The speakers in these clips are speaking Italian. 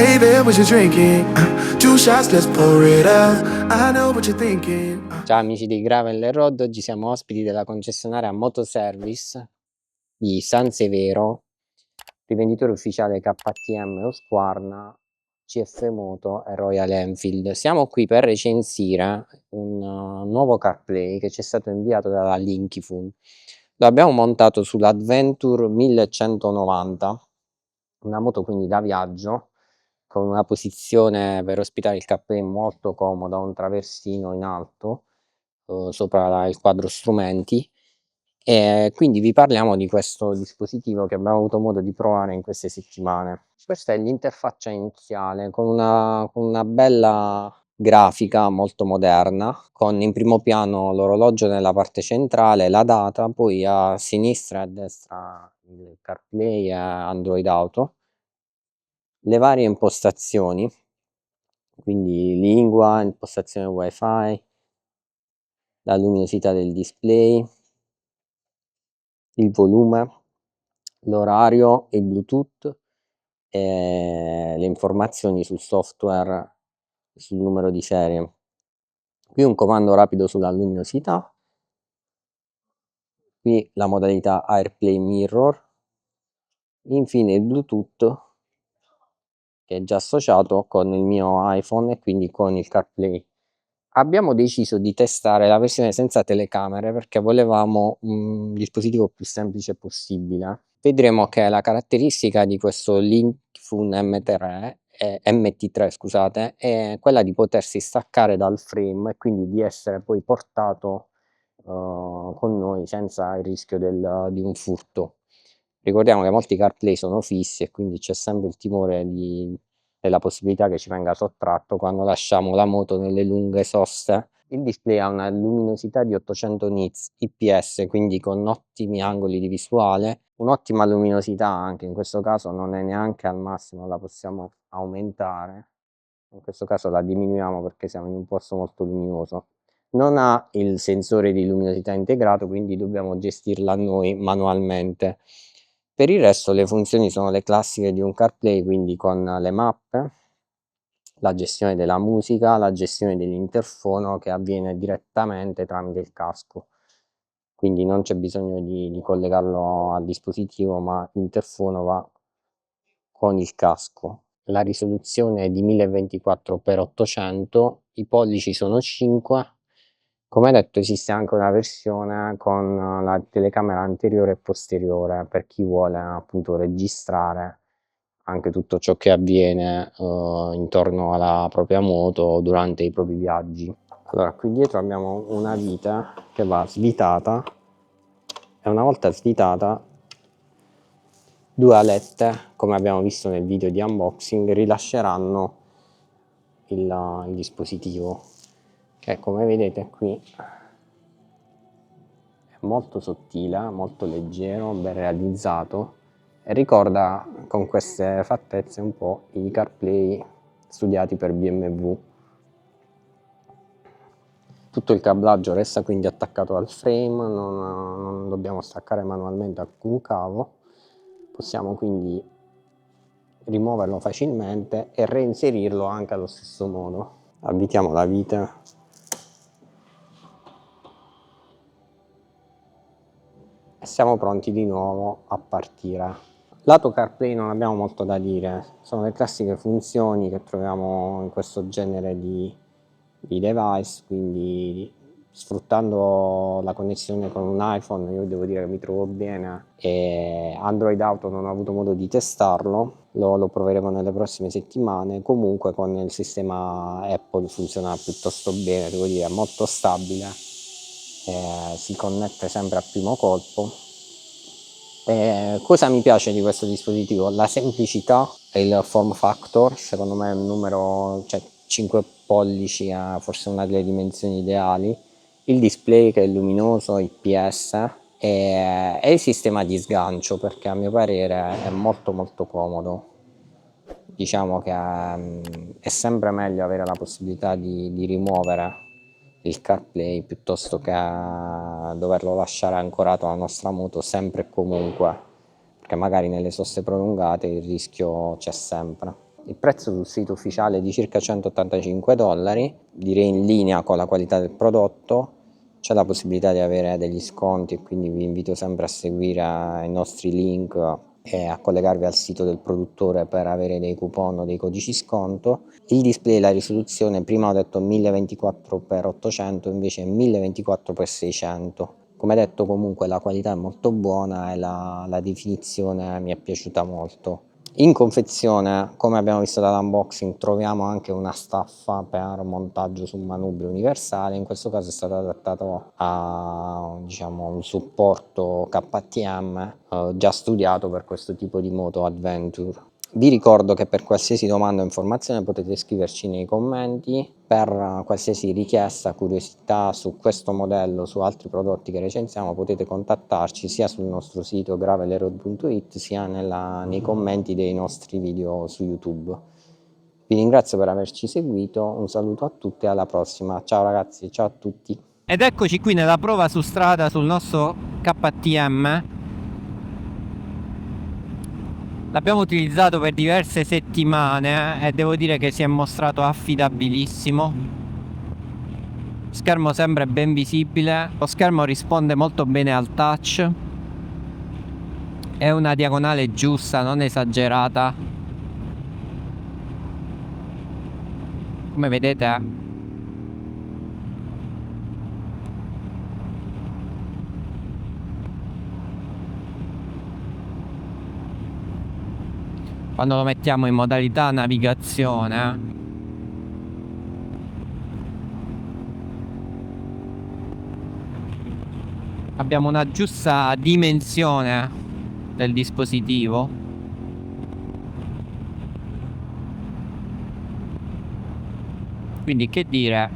Hey there, what you drinking? Two shots, let's pour it up. I know what you're thinking. Ciao amici di Gravel e Road, oggi siamo ospiti della concessionaria Motoservice di San Severo, rivenditore ufficiale KTM Husqvarna, CF Moto e Royal Enfield. Siamo qui per recensire un nuovo CarPlay che ci è stato inviato dalla Linkifun. Lo abbiamo montato sull'Adventure 1190, una moto quindi da viaggio, con una posizione per ospitare il CarPlay molto comoda, un traversino in alto sopra il quadro strumenti, e quindi vi parliamo di questo dispositivo che abbiamo avuto modo di provare in queste settimane. Questa è l'interfaccia iniziale con una bella grafica molto moderna, con in primo piano l'orologio nella parte centrale, la data, poi a sinistra e a destra il CarPlay e Android Auto, le varie impostazioni, quindi lingua, impostazione wifi, la luminosità del display, il volume, l'orario, il Bluetooth e le informazioni sul software, sul numero di serie. Qui un comando rapido sulla luminosità, qui la modalità AirPlay Mirror, infine il Bluetooth che è già associato con il mio iPhone e quindi con il CarPlay. Abbiamo deciso di testare la versione senza telecamere perché volevamo un dispositivo più semplice possibile. Vedremo che la caratteristica di questo Linkfun MT3, scusate, è quella di potersi staccare dal frame e quindi di essere poi portato con noi senza il rischio di un furto. Ricordiamo che molti CarPlay sono fissi e quindi c'è sempre il timore della possibilità che ci venga sottratto quando lasciamo la moto nelle lunghe soste. Il display ha una luminosità di 800 nits IPS, quindi con ottimi angoli di visuale, un'ottima luminosità anche, in questo caso non è neanche al massimo, la possiamo aumentare, in questo caso la diminuiamo perché siamo in un posto molto luminoso. Non ha il sensore di luminosità integrato, quindi dobbiamo gestirla noi manualmente. Per il resto le funzioni sono le classiche di un CarPlay, quindi con le mappe, la gestione della musica, la gestione dell'interfono che avviene direttamente tramite il casco. Quindi non c'è bisogno di collegarlo al dispositivo, ma l'interfono va con il casco. La risoluzione è di 1024x800, i pollici sono 5. Come detto esiste anche una versione con la telecamera anteriore e posteriore per chi vuole appunto registrare anche tutto ciò che avviene intorno alla propria moto durante i propri viaggi. Allora, qui dietro abbiamo una vite che va svitata e una volta svitata due alette, come abbiamo visto nel video di unboxing, rilasceranno il dispositivo, che come vedete qui è molto sottile, molto leggero, ben realizzato e ricorda con queste fattezze un po' i CarPlay studiati per BMW. Tutto il cablaggio resta quindi attaccato al frame, non dobbiamo staccare manualmente alcun cavo, possiamo quindi rimuoverlo facilmente e reinserirlo anche allo stesso modo. Avvitiamo la vite e siamo pronti di nuovo a partire. Lato CarPlay non abbiamo molto da dire, sono le classiche funzioni che troviamo in questo genere di device, quindi sfruttando la connessione con un iPhone io devo dire che mi trovo bene, e Android Auto non ho avuto modo di testarlo, lo proveremo nelle prossime settimane. Comunque con il sistema Apple funziona piuttosto bene, devo dire, è molto stabile, si connette sempre a primo colpo. Cosa mi piace di questo dispositivo? La semplicità e il form factor, secondo me è un numero, cioè 5 pollici ha forse una delle dimensioni ideali, il display che è luminoso, IPS e il sistema di sgancio, perché a mio parere è molto molto comodo. Diciamo che è sempre meglio avere la possibilità di rimuovere il CarPlay piuttosto che doverlo lasciare ancorato alla nostra moto sempre e comunque, perché magari nelle soste prolungate il rischio c'è sempre. Il prezzo sul sito ufficiale è di circa $185, direi in linea con la qualità del prodotto. C'è la possibilità di avere degli sconti e quindi vi invito sempre a seguire i nostri link e a collegarvi al sito del produttore per avere dei coupon o dei codici sconto. Il display, la risoluzione, prima ho detto 1024x800, invece è 1024x600. Come detto, comunque la qualità è molto buona e la definizione mi è piaciuta molto. In confezione, come abbiamo visto dall'unboxing, troviamo anche una staffa per montaggio su manubrio universale. In questo caso è stato adattato a, diciamo, un supporto KTM già studiato per questo tipo di moto adventure. Vi ricordo che per qualsiasi domanda o informazione potete scriverci nei commenti. Per qualsiasi richiesta, curiosità su questo modello, su altri prodotti che recensiamo, potete contattarci sia sul nostro sito gravelroad.it sia nei commenti dei nostri video su YouTube. Vi ringrazio per averci seguito, un saluto a tutti e alla prossima. Ciao ragazzi, ciao a tutti. Ed eccoci qui nella prova su strada sul nostro KTM. L'abbiamo utilizzato per diverse settimane e devo dire che si è mostrato affidabilissimo. Schermo sempre ben visibile, lo schermo risponde molto bene al touch. È una diagonale giusta, non esagerata. Come vedete, quando lo mettiamo in modalità navigazione, abbiamo una giusta dimensione del dispositivo. Quindi che dire,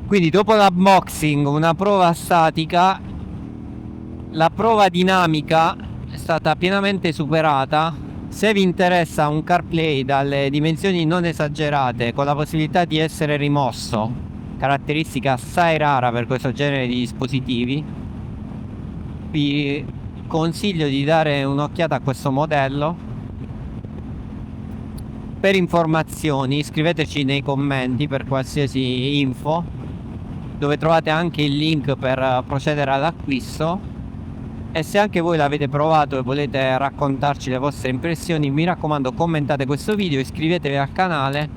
quindi dopo l'unboxing, una prova statica, la prova dinamica è stata pienamente superata. Se vi interessa un CarPlay dalle dimensioni non esagerate con la possibilità di essere rimosso, caratteristica assai rara per questo genere di dispositivi, vi consiglio di dare un'occhiata a questo modello. Per informazioni scriveteci nei commenti per qualsiasi info, dove trovate anche il link per procedere all'acquisto. E se anche voi l'avete provato e volete raccontarci le vostre impressioni, mi raccomando, commentate questo video, iscrivetevi al canale.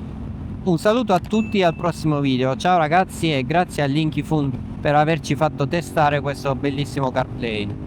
Un saluto a tutti e al prossimo video. Ciao ragazzi e grazie a Linky Fun per averci fatto testare questo bellissimo CarPlay.